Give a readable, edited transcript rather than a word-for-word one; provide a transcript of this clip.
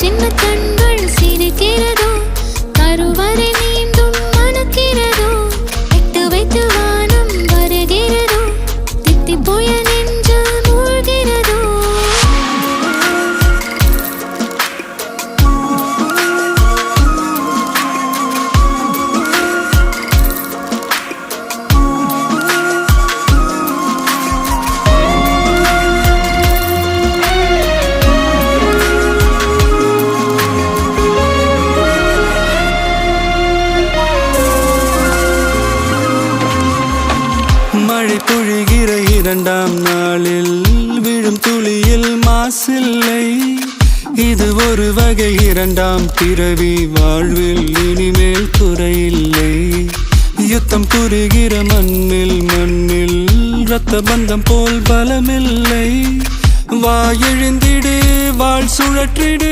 சின்ன கண்கள் சிரிக்கிறதோ கருவறை மீண்டும் மணக்கிறதோ எட்டு வைத்து வானம் வருகிறதோ தித்தி போய நெஞ்சு மூழ்கிறதோ மழை பொழிகிற இரண்டாம் நாளில் விழும் துளியில் மாசில்லை இது ஒரு வகை இரண்டாம் பிறவி வாழ்வில் இனிமேல் குறையில்லை யுத்தம் புரிகிற மண்ணில் இரத்த பந்தம் போல் பலமில்லை வா எழுந்திடு வாழ் சுழற்றிடு